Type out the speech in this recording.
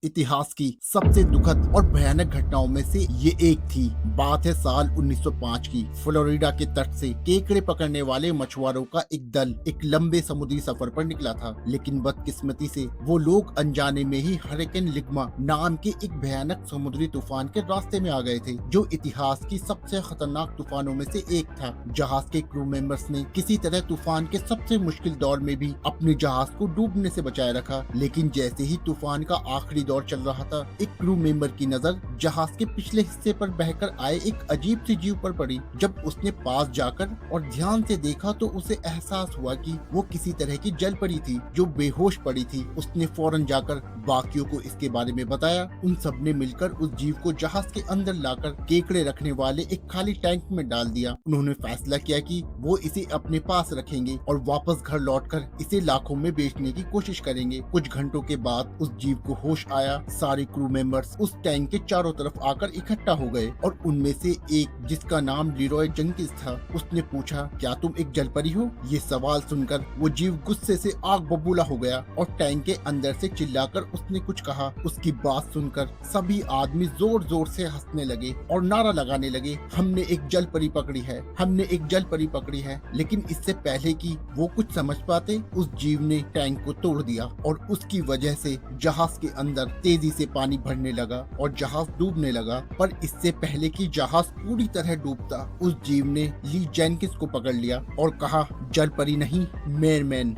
इतिहास की सबसे दुखद और भयानक घटनाओं में से ये एक थी। बात है साल 1905 की। फ्लोरिडा के तट से केकड़े पकड़ने वाले मछुआरों का एक दल एक लंबे समुद्री सफर पर निकला था, लेकिन बदकिस्मती से वो लोग अनजाने में ही हरिकेन लिग्मा नाम के एक भयानक समुद्री तूफान के रास्ते में आ गए थे, जो इतिहास की सबसे खतरनाक तूफानों में से एक था। जहाज के क्रू मेंबर्स ने किसी तरह तूफान के सबसे मुश्किल दौर में भी अपने जहाज को डूबने से बचाए रखा, लेकिन जैसे ही तूफान का आखिरी दौर चल रहा था, एक क्रू मेंबर की नजर जहाज के पिछले हिस्से पर बहकर आए एक अजीब सी जीव पर पड़ी। जब उसने पास जाकर और ध्यान से देखा तो उसे एहसास हुआ कि वो किसी तरह की जल परी थी जो बेहोश पड़ी थी। उसने फौरन जाकर बाकियों को इसके बारे में बताया। उन सब ने मिलकर उस जीव को जहाज के अंदर लाकर केकड़े रखने वाले एक खाली टैंक में डाल दिया। उन्होंने फैसला किया कि वो इसे अपने पास रखेंगे और वापस घर लौटकर इसे लाखों में बेचने की कोशिश करेंगे। कुछ घंटों के बाद उस जीव को होश आया। सारे क्रू मेंबर्स उस टैंक के चारों तरफ आकर इकट्ठा हो गए और उनमें से एक, जिसका नाम लीरॉय जेंकिंस था, उसने पूछा, क्या तुम एक जलपरी हो? ये सवाल सुनकर वो जीव गुस्से से आग बबूला हो गया और टैंक के अंदर से चिल्लाकर उसने कुछ कहा। उसकी बात सुनकर सभी आदमी जोर जोर से हंसने लगे और नारा लगाने लगे, हमने एक जलपरी पकड़ी है, हमने एक जलपरी पकड़ी है। लेकिन इससे पहले कि वो कुछ समझ पाते, उस जीव ने टैंक को तोड़ दिया और उसकी वजह से जहाज के अंदर तेजी से पानी भरने लगा और जहाज डूबने लगा। पर इससे पहले कि जहाज पूरी तरह डूबता, उस जीव ने ली जेनकिंस को पकड़ लिया और कहा, जलपरी नहीं, मेयरमैन।